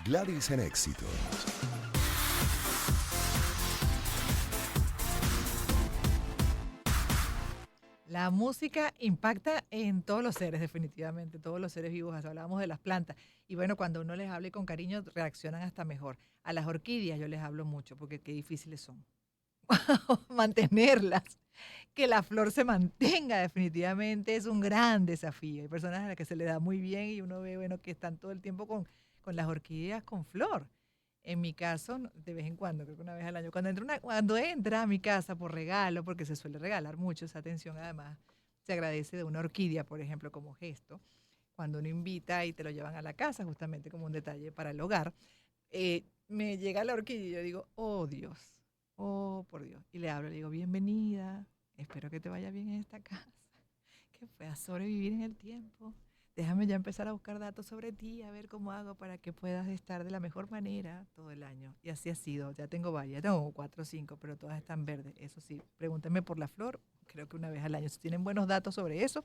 Gladys en Éxitos. La música impacta en todos los seres, definitivamente, todos los seres vivos. Hablábamos de las plantas. Y bueno, cuando uno les hable con cariño, reaccionan hasta mejor. A las orquídeas yo les hablo mucho porque qué difíciles son mantenerlas. Que la flor se mantenga definitivamente es un gran desafío. Hay personas a las que se le da muy bien y uno ve, bueno, que están todo el tiempo con las orquídeas con flor. En mi caso, de vez en cuando, creo que una vez al año, cuando entra a mi casa por regalo, porque se suele regalar mucho esa atención, además, se agradece de una orquídea, por ejemplo, como gesto, cuando uno invita y te lo llevan a la casa, justamente como un detalle para el hogar, me llega la orquídea y yo digo, oh Dios, oh por Dios, y le hablo, le digo, bienvenida, espero que te vaya bien en esta casa, que puedas sobrevivir en el tiempo. Déjame ya empezar a buscar datos sobre ti, a ver cómo hago para que puedas estar de la mejor manera todo el año. Y así ha sido. Ya tengo varias, tengo 4 o 5, pero todas están verdes. Eso sí, pregúntenme por la flor, creo que una vez al año. Si tienen buenos datos sobre eso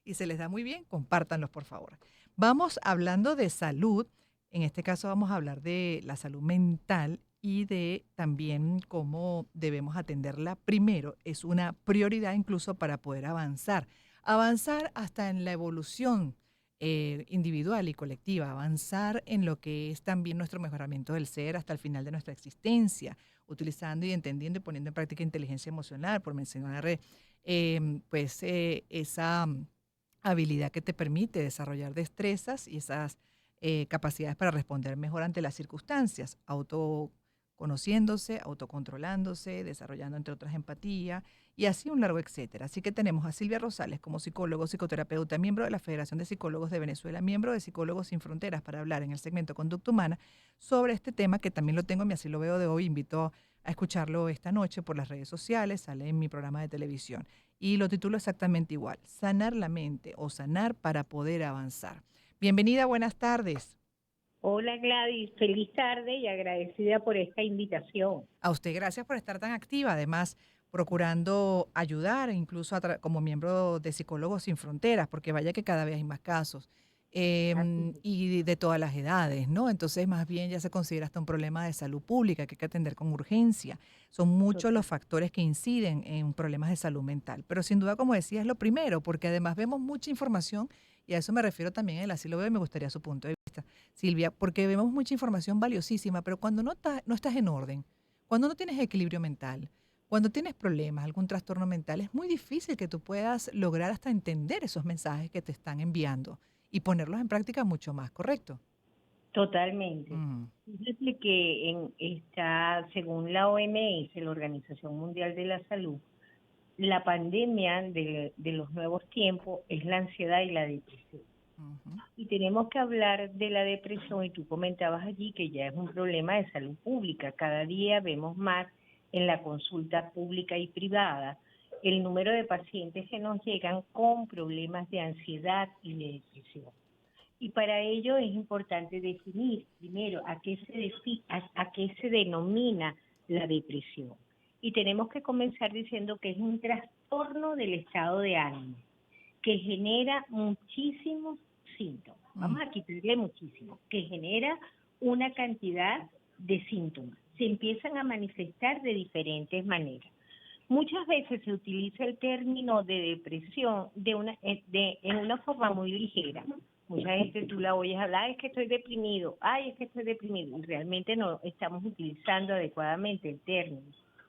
y se les da muy bien, compártanlos, por favor. Vamos hablando de salud. En este caso vamos a hablar de la salud mental y de también cómo debemos atenderla primero. Es una prioridad incluso para poder avanzar. Avanzar hasta en la evolución individual y colectiva, avanzar en lo que es también nuestro mejoramiento del ser hasta el final de nuestra existencia, utilizando y entendiendo y poniendo en práctica inteligencia emocional, por mencionar esa habilidad que te permite desarrollar destrezas y esas capacidades para responder mejor ante las circunstancias, autoconociéndose, autocontrolándose, desarrollando entre otras empatía y así un largo etcétera. Así que tenemos a Silvia Rosales como psicólogo, psicoterapeuta, miembro de la Federación de Psicólogos de Venezuela, miembro de Psicólogos Sin Fronteras, para hablar en el segmento Conducta Humana sobre este tema que también lo tengo, y así lo veo de hoy, invito a escucharlo esta noche por las redes sociales, sale en mi programa de televisión. Y lo titulo exactamente igual, sanar la mente o sanar para poder avanzar. Bienvenida, buenas tardes. Hola Gladys, feliz tarde y agradecida por esta invitación. A usted gracias por estar tan activa, además procurando ayudar, incluso como miembro de Psicólogos Sin Fronteras, porque vaya que cada vez hay más casos. Así es. Y de todas las edades, ¿no? Entonces, más bien ya se considera hasta un problema de salud pública que hay que atender con urgencia. Son muchos los Total. factores que inciden en problemas de salud mental, pero sin duda, como decía, es lo primero, porque además vemos mucha información, y a eso me refiero también, él así lo veo y me gustaría su punto de vista, Silvia, porque vemos mucha información valiosísima, pero cuando no estás en orden, cuando no tienes equilibrio mental, cuando tienes problemas, algún trastorno mental, es muy difícil que tú puedas lograr hasta entender esos mensajes que te están enviando y ponerlos en práctica mucho más, ¿correcto? Totalmente. Mm, Fíjate que según la OMS, la Organización Mundial de la Salud, la pandemia de los nuevos tiempos es la ansiedad y la depresión. ujú, Y tenemos que hablar de la depresión, y tú comentabas allí que ya es un problema de salud pública. Cada día vemos más en la consulta pública y privada el número de pacientes que nos llegan con problemas de ansiedad y de depresión. Y para ello es importante definir primero a qué se denomina la depresión. Y tenemos que comenzar diciendo que es un trastorno del estado de ánimo que genera muchísimos síntomas. mm, Vamos a quitarle muchísimo, que genera una cantidad de síntomas. Se empiezan a manifestar de diferentes maneras. Muchas veces se utiliza el término de depresión en una forma muy ligera. Mucha gente tú la oyes hablar, es que estoy deprimido, ay, es que estoy deprimido. Y realmente no estamos utilizando adecuadamente el término.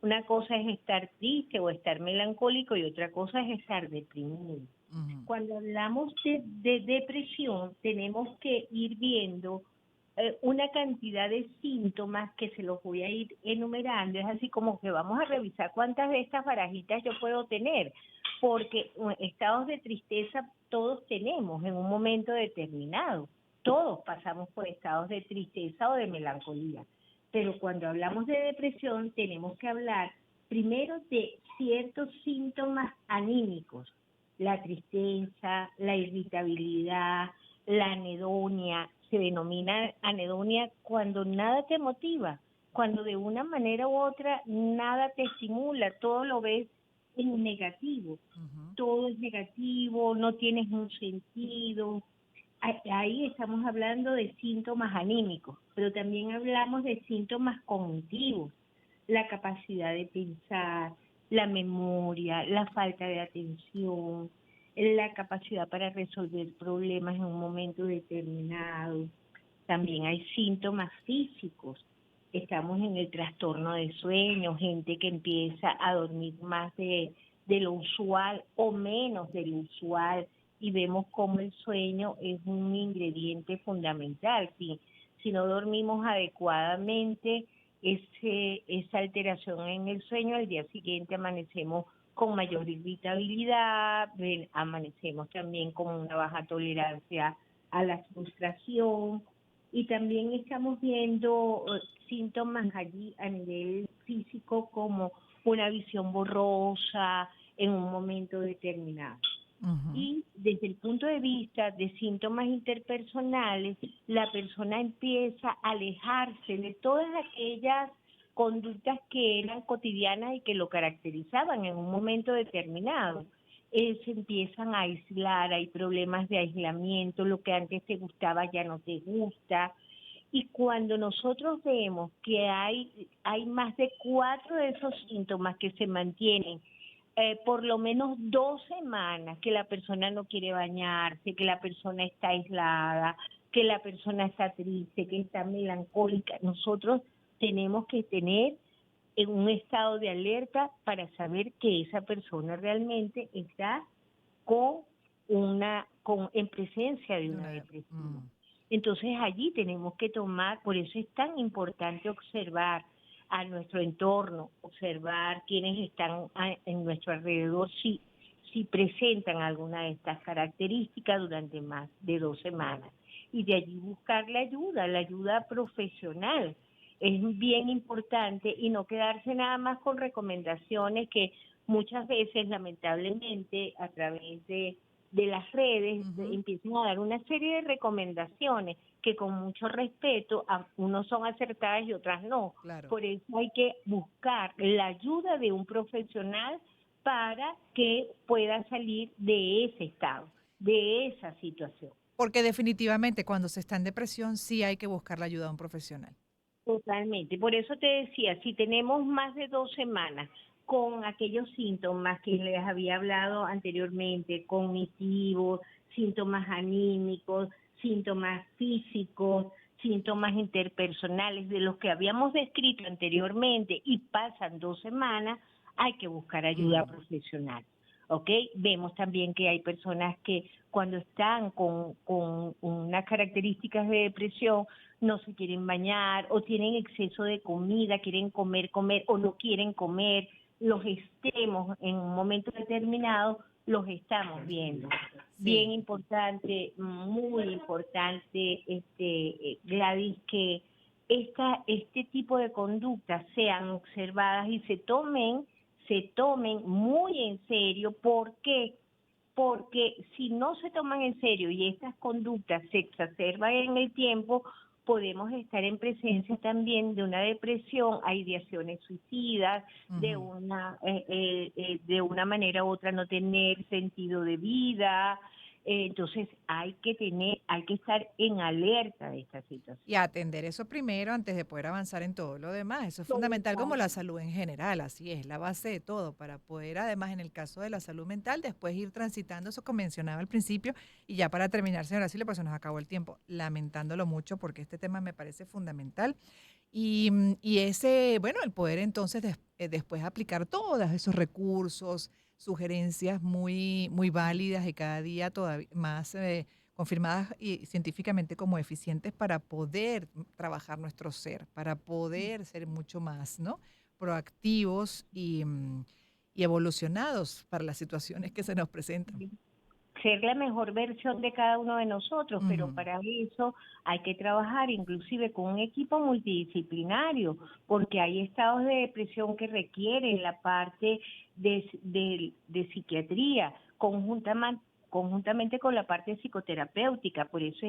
Una cosa es estar triste o estar melancólico y otra cosa es estar deprimido. ujú, Cuando hablamos de depresión, tenemos que ir viendo una cantidad de síntomas que se los voy a ir enumerando. Es así como que vamos a revisar cuántas de estas barajitas yo puedo tener, porque estados de tristeza todos tenemos en un momento determinado. Todos pasamos por estados de tristeza o de melancolía. Pero cuando hablamos de depresión, tenemos que hablar primero de ciertos síntomas anímicos: la tristeza, la irritabilidad, la anedonia. Se denomina anedonia cuando nada te motiva, cuando de una manera u otra nada te estimula, todo lo ves en negativo, ujú, todo es negativo, no tienes un sentido. ahí estamos hablando de síntomas anímicos, pero también hablamos de síntomas cognitivos, la capacidad de pensar, la memoria, la falta de atención, la capacidad para resolver problemas en un momento determinado. También hay síntomas físicos. Estamos en el trastorno de sueño, gente que empieza a dormir más de lo usual o menos de lo usual, y vemos cómo el sueño es un ingrediente fundamental. Si no dormimos adecuadamente, esa alteración en el sueño, al día siguiente amanecemos con mayor irritabilidad, amanecemos también con una baja tolerancia a la frustración, y también estamos viendo síntomas allí a nivel físico como una visión borrosa en un momento determinado. Ujú. Y desde el punto de vista de síntomas interpersonales, la persona empieza a alejarse de todas aquellas conductas que eran cotidianas y que lo caracterizaban en un momento determinado. Se empiezan a aislar, hay problemas de aislamiento, lo que antes te gustaba ya no te gusta. Y cuando nosotros vemos que hay más de 4 de esos síntomas que se mantienen por lo menos 2 semanas, que la persona no quiere bañarse, que la persona está aislada, que la persona está triste, que está melancólica, nosotros tenemos que tener en un estado de alerta para saber que esa persona realmente está en presencia de una depresión. Entonces allí tenemos que tomar, por eso es tan importante observar a nuestro entorno, observar quiénes están en nuestro alrededor, si presentan alguna de estas características durante más de 2 semanas. Y de allí buscar la ayuda profesional. Es bien importante, y no quedarse nada más con recomendaciones que muchas veces, lamentablemente, a través de las redes, empiezan a dar una serie de recomendaciones que con mucho respeto, unos son acertadas y otras no. Claro. Por eso hay que buscar la ayuda de un profesional para que pueda salir de ese estado, de esa situación. Porque definitivamente cuando se está en depresión sí hay que buscar la ayuda de un profesional. Totalmente. Por eso te decía, si tenemos más de 2 semanas con aquellos síntomas que les había hablado anteriormente, cognitivos, síntomas anímicos, síntomas físicos, síntomas interpersonales de los que habíamos descrito anteriormente, y pasan 2 semanas, hay que buscar ayuda profesional. ¿Ok? Vemos también que hay personas que cuando están con unas características de depresión no se quieren bañar, o tienen exceso de comida, quieren comer o no quieren comer. Los extremos en un momento determinado los estamos viendo. Sí. Bien importante, muy importante, Gladys, que este tipo de conductas sean observadas y se tomen muy en serio. ¿Por qué? Porque si no se toman en serio y estas conductas se exacerban en el tiempo, podemos estar en presencia también de una depresión, a ideaciones suicidas, de una manera u otra no tener sentido de vida. Entonces hay que estar en alerta de esta situación. Y atender eso primero antes de poder avanzar en todo lo demás. Eso es fundamental, como la salud en general, así es, la base de todo, para poder además en el caso de la salud mental después ir transitando eso que mencionaba al principio. Y ya para terminar, señora Silvia, pues se nos acabó el tiempo, lamentándolo mucho porque este tema me parece fundamental. Y ese, bueno, el poder entonces después aplicar todos esos recursos, sugerencias muy, muy válidas y cada día todavía más confirmadas y científicamente como eficientes para poder trabajar nuestro ser, para poder ser mucho más, ¿no?, proactivos y evolucionados para las situaciones que se nos presentan. Ser la mejor versión de cada uno de nosotros, pero para eso hay que trabajar inclusive con un equipo multidisciplinario, porque hay estados de depresión que requieren la parte de psiquiatría, conjuntamente con la parte psicoterapéutica. Por eso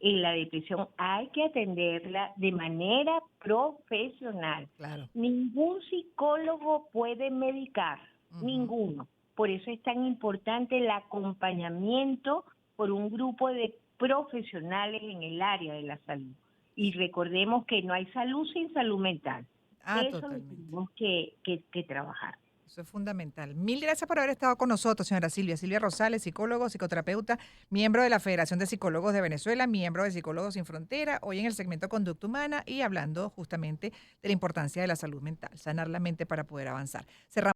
la depresión hay que atenderla de manera profesional. Claro. Ningún psicólogo puede medicar, ninguno. Por eso es tan importante el acompañamiento por un grupo de profesionales en el área de la salud. Y recordemos que no hay salud sin salud mental. Eso lo Totalmente. tenemos que trabajar. Eso es fundamental. Mil gracias por haber estado con nosotros, señora Silvia. Silvia Rosales, psicólogo, psicoterapeuta, miembro de la Federación de Psicólogos de Venezuela, miembro de Psicólogos Sin Frontera, hoy en el segmento Conducta Humana y hablando justamente de la importancia de la salud mental, sanar la mente para poder avanzar. Cerramos